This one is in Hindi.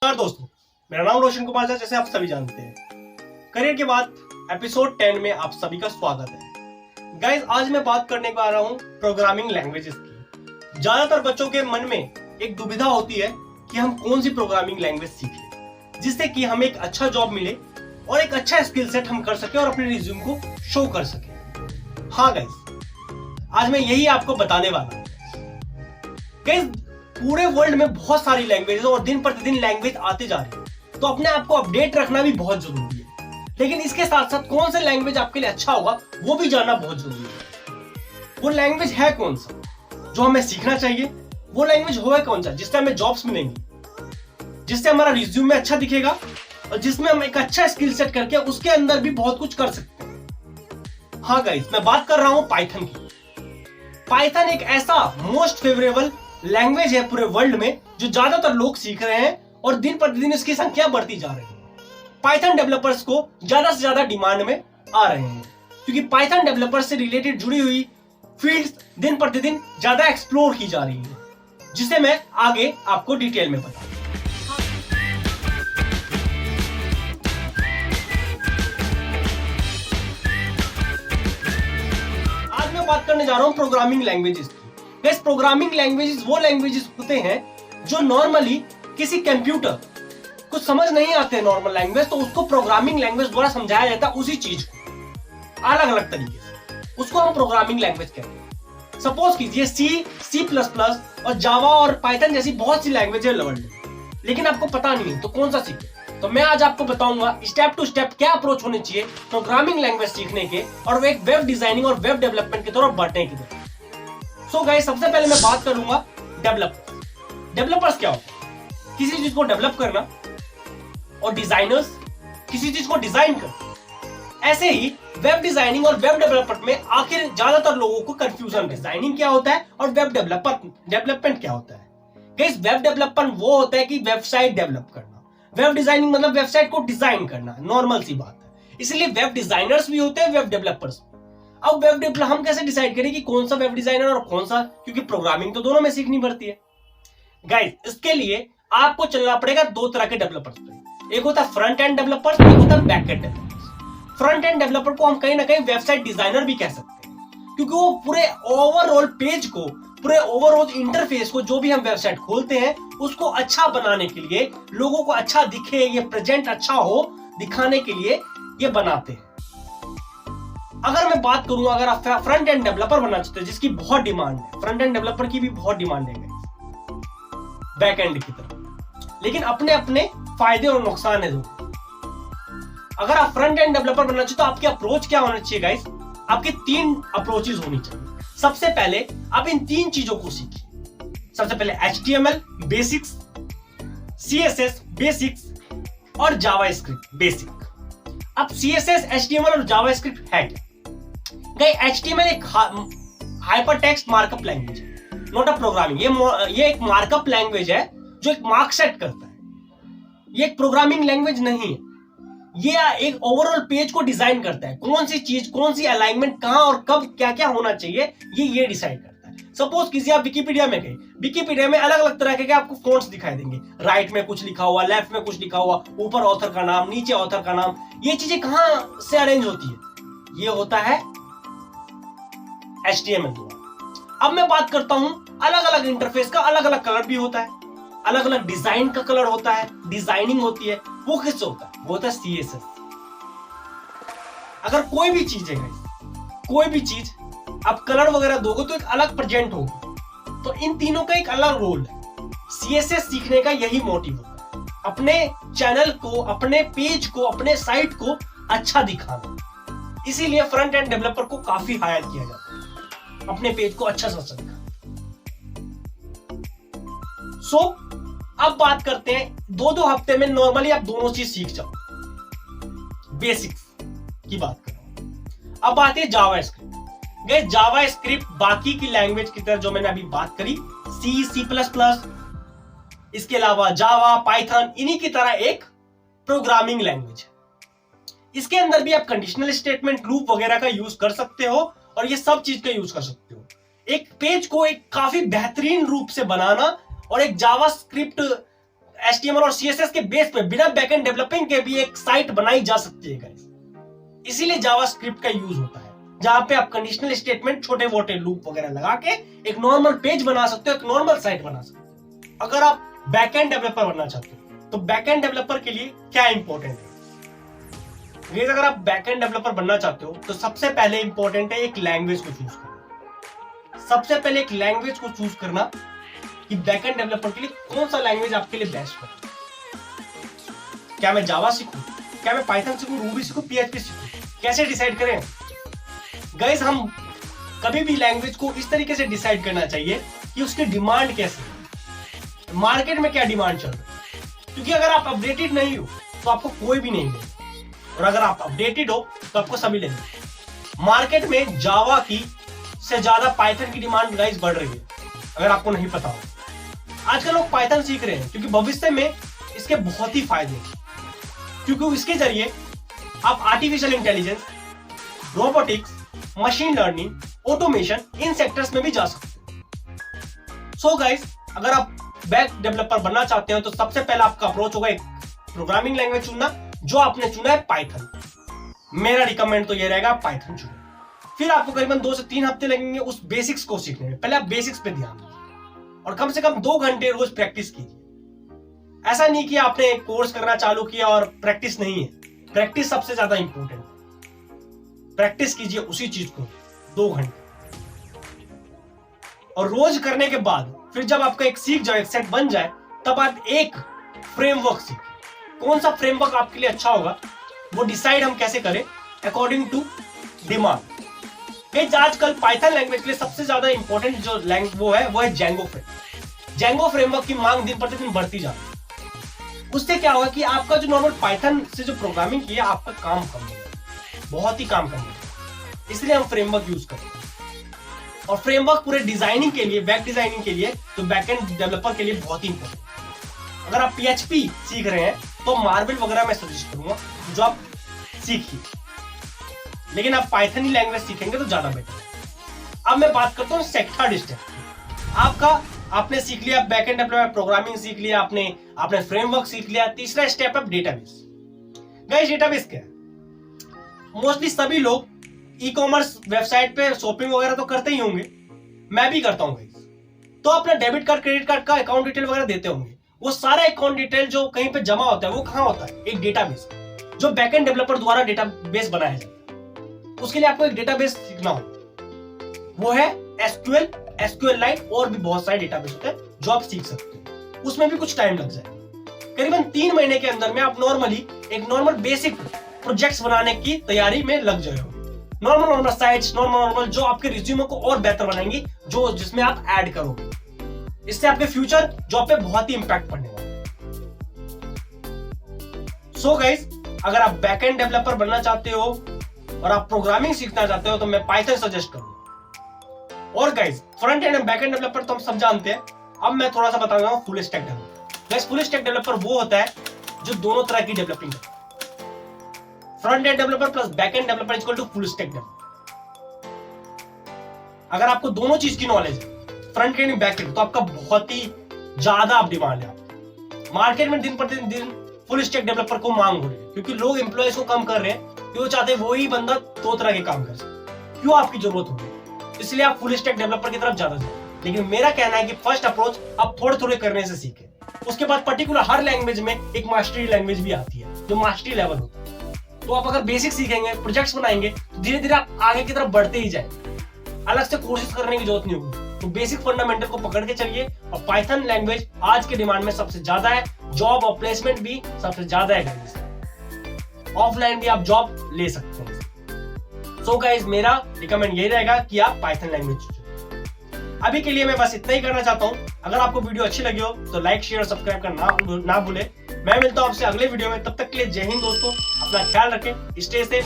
नमस्कार दोस्तों, मेरा नाम रोशन कुमार है। जैसे आप सभी जानते हैं, करियर के बाद एपिसोड 10 में आप सभी का स्वागत है। गाइस, आज मैं बात करने को आ रहा हूँ प्रोग्रामिंग लैंग्वेजेस की। ज्यादातर बच्चों के मन में एक दुविधा होती है कि हम कौन सी प्रोग्रामिंग लैंग्वेज सीखें जिससे कि हमें एक अच्छा जॉब मिले और एक अच्छा स्किल सेट हम कर सके और अपने रिज्यूम को शो कर सके। हाँ गाइस, आज मैं यही आपको बताने वाला हूँ। गाइस, पूरे वर्ल्ड में बहुत सारी लैंग्वेज और दिन प्रतिदिन लैंग्वेज आते जा रही है, तो अपने आप को अपडेट रखना भी बहुत जरूरी है। लेकिन इसके साथ साथ कौन सा लैंग्वेज आपके लिए अच्छा होगा वो भी जानना बहुत जरूरी है। वो लैंग्वेज है कौन सा जो हमें सीखना चाहिए, वो लैंग्वेज होगा कौन सा जिससे हमें जॉब्स मिलेंगी, जिससे हमारा रिज्यूम में अच्छा दिखेगा और जिसमें हम एक अच्छा स्किल सेट करके उसके अंदर भी बहुत कुछ कर सकते हैं। हाँ गाइस, मैं बात कर रहा हूं पाइथन की। पाइथन एक ऐसा मोस्ट फेवरेबल लैंग्वेज है पूरे वर्ल्ड में जो ज्यादातर लोग सीख रहे हैं और दिन प्रतिदिन इसकी संख्या बढ़ती जा रही है। पाइथन डेवलपर्स को ज्यादा से ज्यादा डिमांड में आ रहे हैं क्योंकि पाइथन डेवलपर्स से रिलेटेड जुड़ी हुई फील्ड्स दिन प्रतिदिन ज्यादा एक्सप्लोर की जा रही है, जिसे मैं आगे आपको डिटेल में बताऊंगा। आज मैं बात करने जा रहा हूं प्रोग्रामिंग लैंग्वेजेस की। इस प्रोग्रामिंग लैंग्वेजेस वो लैंग्वेजेस होते हैं जो नॉर्मली किसी कंप्यूटर को समझ नहीं आते नॉर्मल लैंग्वेज, तो उसको प्रोग्रामिंग लैंग्वेज द्वारा समझाया जाता है उसी चीज को अलग अलग तरीके से। उसको हम प्रोग्रामिंग लैंग्वेज कहते हैं। सपोज कीजिए सी प्लस प्लस और जावा और पाइथन जैसी बहुत सी लैंग्वेज है वर्ल्ड में, लेकिन आपको पता नहीं है तो कौन सा सीखे। तो मैं आज आपको बताऊंगा स्टेप टू स्टेप क्या अप्रोच होनी चाहिए प्रोग्रामिंग लैंग्वेज सीखने के और एक वेब डिजाइनिंग और वेब डेवलपमेंट की तरफ बढ़ने की तरफ। सो गाइस, सबसे पहले मैं बात करूंगा डेवलपर्स। डेवलपर्स क्या होता है? किसी चीज को डेवलप करना, और डिजाइनर्स किसी चीज को डिजाइन करना। ऐसे ही वेब डिजाइनिंग और वेब डेवलपमेंट में आखिर ज्यादातर लोगों को कंफ्यूजन, डिजाइनिंग क्या होता है और वेब डेवलपमेंट क्या होता है। गाइस, वेब डेवलपमेंट वो होता है कि वेबसाइट डेवलप करना। वेब डिजाइनिंग मतलब वेबसाइट को डिजाइन करना, नॉर्मल सी बात है। इसलिए वेब डिजाइनर्स भी होते हैं, वेब डेवलपर्स। अब वेब डेवलपर हम कैसे डिसाइड करें कि कौन सा वेब डिजाइनर और कौन सा, क्योंकि प्रोग्रामिंग तो दोनों में सीखनी पड़ती है। गाइस, इसके लिए आपको चलना पड़ेगा दो तरह के डेवलपर्स पे। एक होता है फ्रंट एंड डेवलपर्स, एक होता है back and developers. Front end developer को हम कहीं ना कहीं वेबसाइट डिजाइनर भी कह सकते हैं, क्योंकि वो पूरे ओवरऑल पेज को, पूरे ओवरऑल इंटरफेस को, जो भी हम वेबसाइट खोलते हैं उसको अच्छा बनाने के लिए, लोगों को अच्छा दिखे, ये प्रेजेंट अच्छा हो दिखाने के लिए ये बनाते हैं। अगर मैं बात करूं, अगर आप फ्रंट एंड डेवलपर बनना चाहते हैं जिसकी बहुत डिमांड है, फ्रंट एंड डेवलपर की भी बहुत डिमांड है बैक एंड की तरफ, लेकिन अपने अपने फायदे और नुकसान है दोनों। अगर आप फ्रंट एंड डेवलपर बनना चाहते हो तो आपकी अप्रोच क्या होना चाहिए गाइस? आपकी तीन अप्रोचेस होनी चाहिए। सबसे पहले आप इन तीन चीजों को सीखिए। सबसे पहले HTML बेसिक्स, CSS बेसिक्स और जावास्क्रिप्ट बेसिक। अब CSS, HTML और जावास्क्रिप्ट है क्या? HTML एक हाइपर टेक्स्ट मार्कअप लैंग्वेज है, नॉट अ प्रोग्रामिंग। ये एक मार्कअप लैंग्वेज है जो एक मार्क सेट करता है। ये एक प्रोग्रामिंग लैंग्वेज नहीं है। ये एक ओवरऑल पेज को डिजाइन करता है, कौन सी चीज, कौन सी अलाइनमेंट कहां और कब क्या क्या होना चाहिए, ये डिसाइड करता है। सपोज कीजिए आप विकिपीडिया में गए, विकिपीडिया में अलग अलग तरह के आपको फॉन्ट्स दिखाई देंगे। राइट में कुछ लिखा हुआ, लेफ्ट में कुछ लिखा हुआ, ऊपर ऑथर का नाम, नीचे ऑथर का नाम। ये चीजें कहां से अरेंज होती है? ये होता है HTML द्वारा। अब मैं बात करता हूं अलग अलग इंटरफेस का अलग अलग कलर भी होता है, अलग अलग डिजाइन का कलर होता है, डिजाइनिंग होती है। वो किससे होता है? वो होता है CSS। अगर कोई भी चीज है, कोई भी चीज आप कलर वगैरह दोगे तो एक अलग प्रेजेंट होगी। तो इन तीनों का एक अलग रोल है। CSS सीखने का यही मोटिव होता है, अपने चैनल को, अपने पेज को, अपने साइट को अच्छा दिखाना। इसीलिए फ्रंट एंड डेवलपर को काफी हायर किया जाता है, अपने पेज को अच्छा सा दिखाना। सो अब बात करते हैं, दो हफ्ते में नॉर्मली आप दोनों चीज सीख जाओ। बेसिक्स की बात कर रहा हूं। अब बात है जावास्क्रिप्ट। गाइस, जावास्क्रिप्ट बाकी की लैंग्वेज की तरह जो मैंने अभी बात करी, C++, इसके अलावा जावा, पाइथन, इन्हीं की तरह एक प्रोग्रामिंग लैंग्वेज है। इसके अंदर भी आप कंडीशनल स्टेटमेंट, लूप वगैरह का यूज कर सकते हो और ये सब चीज का यूज कर सकते हो। एक पेज को एक काफी बेहतरीन रूप से बनाना और एक जावास्क्रिप्ट HTML और CSS के बेस पे बिना बैकएंड डेवलपिंग के भी एक साइट बनाई जा सकती है गाइस। इसीलिए जावास्क्रिप्ट का यूज होता है, जहां पे आप कंडीशनल स्टेटमेंट, छोटे मोटे लूप वगैरह लगा के एक नॉर्मल पेज बना सकते हो, एक नॉर्मल साइट बना सकते हो। अगर आप बैकएंड डेवलपर बनना चाहते हो तो बैकएंड डेवलपर के लिए क्या इंपॉर्टेंट है? अगर आप बैकएंड डेवलपर बनना चाहते हो तो सबसे पहले इंपॉर्टेंट है एक लैंग्वेज को चूज करना। सबसे पहले एक लैंग्वेज को चूज करना कि बैकएंड डेवलपर के लिए कौन सा लैंग्वेज आपके लिए बेस्ट है। क्या मैं जावा सीखूं, क्या मैं पाइथन सीखूं, रूबी सीखूं, PHP सीखूं? कैसे डिसाइड करें? गाइस, हम कभी भी लैंग्वेज को इस तरीके से डिसाइड करना चाहिए कि उसकी डिमांड कैसे है, मार्केट में क्या डिमांड चल रही है। क्योंकि अगर आप अपडेटेड नहीं हो तो आपको कोई भी नहीं मिलेगा, और अगर आप अपडेटेड हो तो आपको सभी लेंगे। मार्केट में जावा की से ज्यादा पाइथन की डिमांड गाइस बढ़ रही है, अगर आपको नहीं पता हो। आजकल लोग पाइथन सीख रहे हैं क्योंकि भविष्य में इसके बहुत ही फायदे हैं, क्योंकि इसके जरिए आप artificial intelligence, robotics, machine learning, automation, इन सेक्टर्स में भी जा सकते हो। सो गाइस, अगर आप वेब डेवलपर बनना चाहते हो तो सबसे पहला आपका अप्रोच होगा एक प्रोग्रामिंग लैंग्वेज चुनना, जो आपने चुना है पाइथन। मेरा रिकमेंड तो ये रहेगा पाइथन चुनो। फिर आपको करीबन 2 से 3 हफ्ते लगेंगे उस बेसिक्स को सीखने में। पहले आप बेसिक्स पे ध्यान दीजिए और कम से कम 2 घंटे रोज प्रैक्टिस कीजिए। ऐसा नहीं कि आपने कोर्स करना चालू किया और प्रैक्टिस नहीं है। प्रैक्टिस सबसे ज्यादा इंपॉर्टेंट है। प्रैक्टिस कीजिए उसी चीज को 2 घंटे, और रोज करने के बाद फिर जब आपका एक सीख जाए, एक सेट बन जाए, तब आप एक फ्रेमवर्क सीखें। कौन सा फ्रेमवर्क आपके लिए अच्छा होगा वो डिसाइड हम कैसे करें, अकॉर्डिंग टू डिमांड। आजकल पाइथन लैंग्वेज के लिए सबसे ज्यादा इंपॉर्टेंट जो वो है जेंगो फ्रेमवर्क। जेंगो फ्रेमवर्क की मांग दिन प्रतिदिन बढ़ती जा रही है। उससे क्या होगा कि आपका जो नॉर्मल पाइथन से जो प्रोग्रामिंग किया, आपका काम कम होगा, बहुत ही काम कम होगा। इसलिए हम फ्रेमवर्क यूज करते हैं। और फ्रेमवर्क पूरे डिजाइनिंग के लिए, वेब डिजाइनिंग के लिए, तो बैकएंड डेवलपर के लिए बहुत ही इंपॉर्टेंट। अगर आप PHP सीख रहे हैं तो मार्वल वगैरह मैं सजेस्ट करूंगा जो आप सीखिए, लेकिन आप पाइथन ही लैंग्वेज सीखेंगे तो ज्यादा बेटर है। अब मैं बात करता हूँ सेक्टर स्टेप। आपने सीख लिया बैकएंड डेवलपमेंट, प्रोग्रामिंग सीख लिया, आपने फ्रेमवर्क सीख लिया। तीसरा स्टेप है डेटाबेस। गाइस, डेटाबेस क्या है? मोस्टली सभी लोग ई-कॉमर्स वेबसाइट पे शॉपिंग वगैरह तो करते ही होंगे, मैं भी करता हूँ गाइस। तो अपना डेबिट कार्ड, क्रेडिट कार्ड का अकाउंट डिटेल वगैरह देते होंगे। वो सारा अकाउंट डिटेल जो कहीं पे जमा होता है वो कहाँ होता है? एक डेटाबेस, जो बैकएंड डेवलपर द्वारा डेटाबेस बनाया जाता है। उसके लिए आपको एक डेटाबेस सीखना होगा, वो है SQL, SQLite, और भी बहुत सारे डेटाबेस होते हैं जो आप सीख सकते हो। उसमें भी कुछ टाइम लग जाएगा। करीबन 3 महीने के अंदर में आप नॉर्मल बेसिक प्रोजेक्ट्स बनाने की तैयारी में लग जाएगा। नॉर्मल साइट्स, नॉर्मल जो आपके रिज्यूमे को और बेहतर बनाएंगी, जिसमें आप ऐड करोगे। इससे आपके फ्यूचर जॉब पे बहुत ही इंपैक्ट पड़ने वाला है। सो गाइस, अगर आप बैकएंड डेवलपर बनना चाहते हो और आप प्रोग्रामिंग सीखना चाहते हो तो मैं पाइथन सजेस्ट करूंगा। और guys, front end and backend developer तो हम सब जानते हैं। अब मैं थोड़ा सा बता रहा हूं full stack developer. Guys, full stack developer वो होता है जो दोनों तरह की डेवलपिंग करता है। Front end developer plus backend developer equal to full stack developer. अगर आपको दोनों चीज की नॉलेज है, फ्रंट एंड बैक एंड, तो आपका बहुत ही ज्यादा आप डिमांड है। मार्केट में दिन प्रतिदिन फुल स्टैक डेवलपर को मांग हो रही है, क्योंकि लोग एम्प्लॉयज को कम कर रहे हैं, क्यों चाहते हैं वही बंदा 2 तरह के काम कर सके। क्यों आपकी जरूरत होगी, इसलिए आप फुल स्टैक डेवलपर की तरफ ज्यादा जाए। लेकिन मेरा कहना है कि फर्स्ट अप्रोच आप थोड़े करने से सीखें। उसके बाद पर्टिकुलर हर लैंग्वेज में एक मास्टरी लैंग्वेज भी आती है जो मास्टरी लेवल होता है। तो आप अगर बेसिक सीखेंगे, प्रोजेक्ट्स बनाएंगे, तो धीरे धीरे आप आगे की तरफ बढ़ते ही जाएंगे। अलग से कोशिश करने की जरूरत नहीं होगी। तो बेसिक फंडामेंटल को पकड़ के चलिए। और पाइथन लैंग्वेज आज के डिमांड में सबसे ज्यादा है, जॉब और प्लेसमेंट भी सबसे ज्यादा है। ऑफलाइन भी आप जॉब ले सकते हैं। सो गाइस, मेरा रिकमेंड यही रहेगा कि आप पाइथन लैंग्वेज चुनें। अभी के लिए मैं बस इतना ही करना चाहता हूं। अगर आपको वीडियो अच्छी लगी हो तो लाइक, शेयर और सब्सक्राइब करना ना भूले। मैं मिलता हूं आपसे अगले वीडियो में। तब तक के लिए जय हिंद दोस्तों, अपना ख्याल रखें, स्टे सेफ।